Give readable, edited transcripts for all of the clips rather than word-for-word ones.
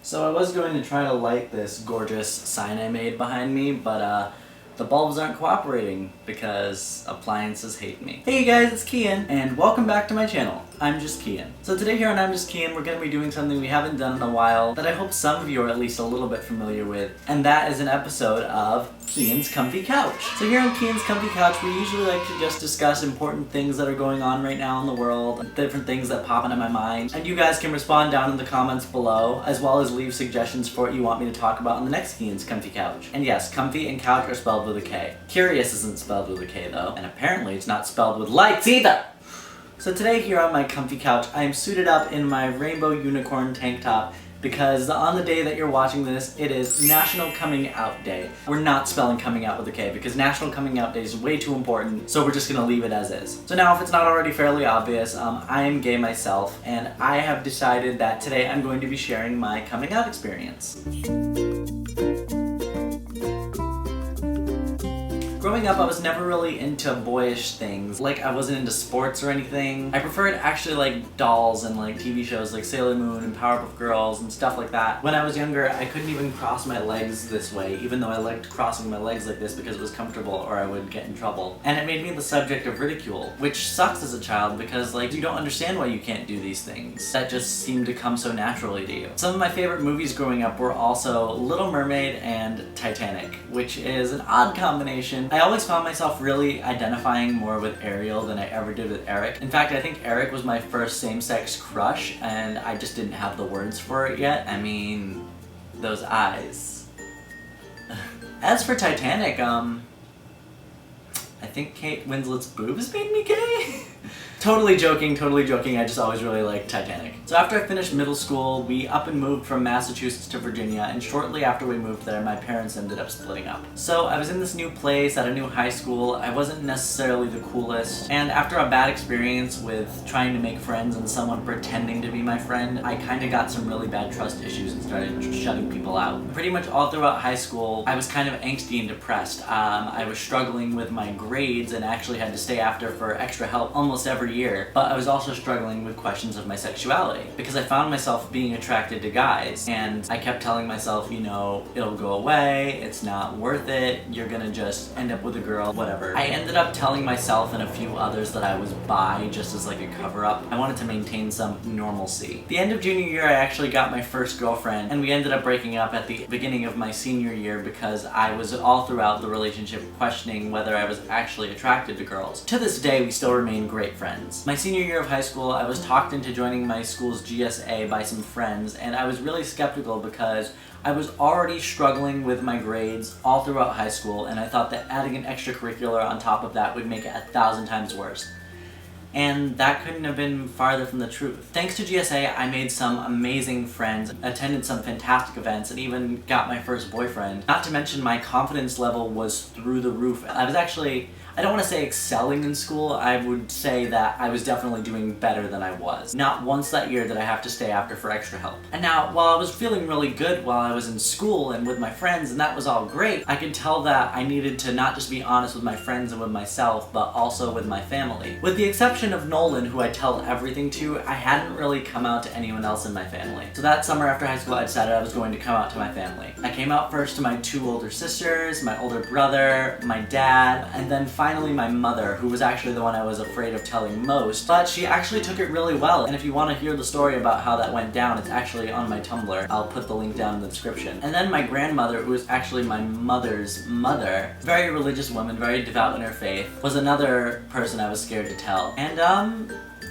So I was going to try to light this gorgeous sign I made behind me, but the bulbs aren't cooperating because appliances hate me. Hey you guys, it's Kian, and welcome back to my channel, ImJustKyian. So today here on ImJustKyian, we're going to be doing something we haven't done in a while that I hope some of you are at least a little bit familiar with, and that is an episode of Kian's Comfy Couch. So here on Kian's Comfy Couch, we usually like to just discuss important things that are going on right now in the world, different things that pop into my mind, and you guys can respond down in the comments below, as well as leave suggestions for what you want me to talk about on the next Kian's Comfy Couch. And yes, comfy and couch are spelled with a K. Curious isn't spelled with a K though, and apparently it's not spelled with lights either! So today here on my comfy couch, I am suited up in my rainbow unicorn tank top because on the day that you're watching this, it is National Coming Out Day. We're not spelling coming out with a K because National Coming Out Day is way too important, so we're just gonna leave it as is. So now if it's not already fairly obvious, I am gay myself, and I have decided that today I'm going to be sharing my coming out experience. Growing up, I was never really into boyish things. Like, I wasn't into sports or anything. I preferred actually like dolls and like TV shows like Sailor Moon and Powerpuff Girls and stuff like that. When I was younger, I couldn't even cross my legs this way, even though I liked crossing my legs like this because it was comfortable or I would get in trouble. And it made me the subject of ridicule, which sucks as a child because like you don't understand why you can't do these things. That just seemed to come so naturally to you. Some of my favorite movies growing up were also Little Mermaid and Titanic, which is an odd combination. I always found myself really identifying more with Ariel than I ever did with Eric. In fact, I think Eric was my first same-sex crush, and I just didn't have the words for it yet. I mean, those eyes. As for Titanic, I think Kate Winslet's boobs made me gay? Totally joking, I just always really liked Titanic. So after I finished middle school, we up and moved from Massachusetts to Virginia, and shortly after we moved there, my parents ended up splitting up. So I was in this new place at a new high school. I wasn't necessarily the coolest, and after a bad experience with trying to make friends and someone pretending to be my friend, I kinda got some really bad trust issues and started shutting people out. Pretty much all throughout high school, I was kind of angsty and depressed. I was struggling with my grades and actually had to stay after for extra help almost every year, but I was also struggling with questions of my sexuality because I found myself being attracted to guys, and I kept telling myself, you know, it'll go away, it's not worth it, you're gonna just end up with a girl, whatever. I ended up telling myself and a few others that I was bi just as like a cover-up. I wanted to maintain some normalcy. The end of junior year, I actually got my first girlfriend, and we ended up breaking up at the beginning of my senior year because I was all throughout the relationship questioning whether I was actually attracted to girls. To this day, we still remain great friends. My senior year of high school, I was talked into joining my school's GSA by some friends, and I was really skeptical because I was already struggling with my grades all throughout high school, and I thought that adding an extracurricular on top of that would make it 1,000 times worse. And that couldn't have been farther from the truth. Thanks to GSA, I made some amazing friends, attended some fantastic events, and even got my first boyfriend. Not to mention my confidence level was through the roof. I was actually, I don't want to say excelling in school, I would say that I was definitely doing better than I was. Not once that year did I have to stay after for extra help. And now, while I was feeling really good while I was in school and with my friends, and that was all great, I could tell that I needed to not just be honest with my friends and with myself, but also with my family. With the exception of Nolan, who I tell everything to, I hadn't really come out to anyone else in my family. So that summer after high school, I decided I was going to come out to my family. I came out first to my 2 older sisters, my older brother, my dad, and then finally my mother, who was actually the one I was afraid of telling most, but she actually took it really well. And if you want to hear the story about how that went down, it's actually on my Tumblr. I'll put the link down in the description. And then my grandmother, who was actually my mother's mother, very religious woman, very devout in her faith, was another person I was scared to tell. And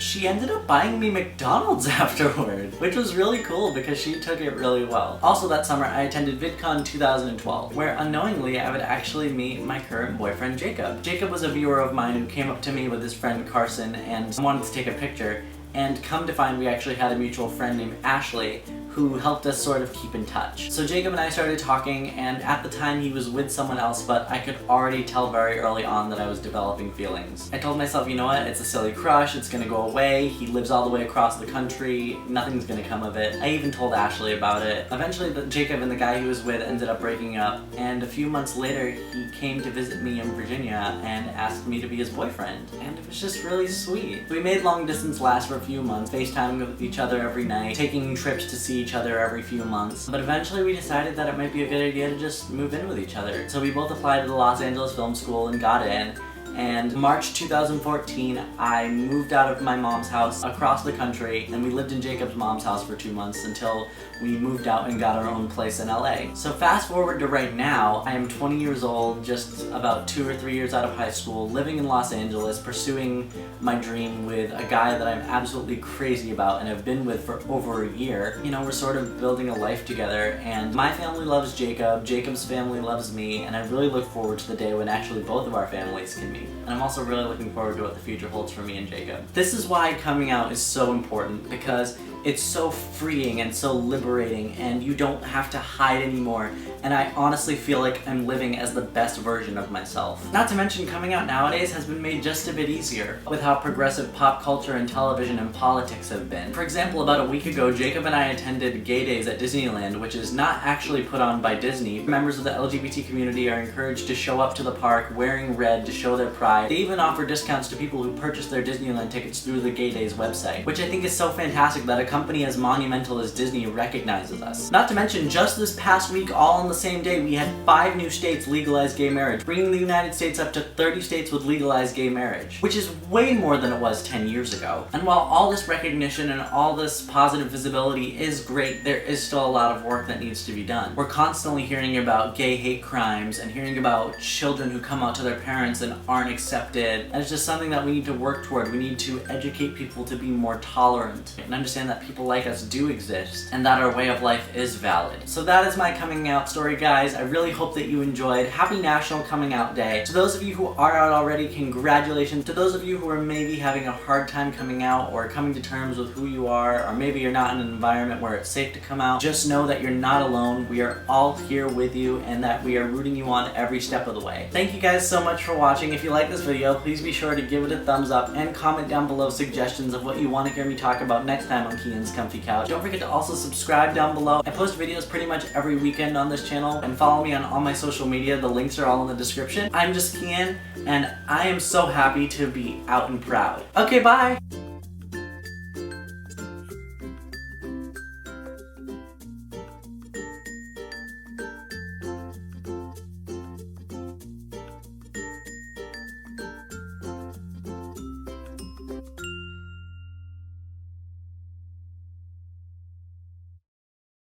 she ended up buying me McDonald's afterward, which was really cool because she took it really well. Also that summer, I attended VidCon 2012, where unknowingly I would actually meet my current boyfriend, Jacob. Jacob was a viewer of mine who came up to me with his friend Carson and wanted to take a picture, and come to find we actually had a mutual friend named Ashley who helped us sort of keep in touch. So Jacob and I started talking, and at the time he was with someone else, but I could already tell very early on that I was developing feelings. I told myself, you know what, it's a silly crush, it's gonna go away, he lives all the way across the country, nothing's gonna come of it. I even told Ashley about it. Eventually Jacob and the guy he was with ended up breaking up, and a few months later he came to visit me in Virginia and asked me to be his boyfriend, and it was just really sweet. We made long distance last for a few months, FaceTiming with each other every night, taking trips to see see each other every few months. But eventually we decided that it might be a good idea to just move in with each other. So we both applied to the Los Angeles Film School and got in. And March 2014, I moved out of my mom's house across the country, and we lived in Jacob's mom's house for 2 months until we moved out and got our own place in LA. So fast forward to right now, I am 20 years old, just about 2 or 3 years out of high school, living in Los Angeles, pursuing my dream with a guy that I'm absolutely crazy about and have been with for over a year. You know, we're sort of building a life together, and my family loves Jacob, Jacob's family loves me, and I really look forward to the day when actually both of our families can meet. And I'm also really looking forward to what the future holds for me and Jacob. This is why coming out is so important, because it's so freeing and so liberating, and you don't have to hide anymore, and I honestly feel like I'm living as the best version of myself. Not to mention, coming out nowadays has been made just a bit easier with how progressive pop culture and television and politics have been. For example, about a week ago, Jacob and I attended Gay Days at Disneyland, which is not actually put on by Disney. Members of the LGBT community are encouraged to show up to the park wearing red to show their pride. They even offer discounts to people who purchase their Disneyland tickets through the Gay Days website, which I think is so fantastic that a company as monumental as Disney recognizes us. Not to mention, just this past week, all on the same day, we had 5 new states legalize gay marriage, bringing the United States up to 30 states with legalized gay marriage, which is way more than it was 10 years ago. And while all this recognition and all this positive visibility is great, there is still a lot of work that needs to be done. We're constantly hearing about gay hate crimes and hearing about children who come out to their parents and aren't accepted, and it's just something that we need to work toward. We need to educate people to be more tolerant and understand that people like us do exist and that our way of life is valid. So that is my coming out story, guys. I really hope that you enjoyed. Happy National Coming Out Day. To those of you who are out already, congratulations. To those of you who are maybe having a hard time coming out or coming to terms with who you are, or maybe you're not in an environment where it's safe to come out, just know that you're not alone. We are all here with you and that we are rooting you on every step of the way. Thank you guys so much for watching. If you like this video, please be sure to give it a thumbs up and comment down below suggestions of what you want to hear me talk about next time on Kyian's Comfy Couch. Don't forget to also subscribe down below. I post videos pretty much every weekend on this channel, and follow me on all my social media. The links are all in the description. I'm just Kyian, and I am so happy to be out and proud. Okay, bye!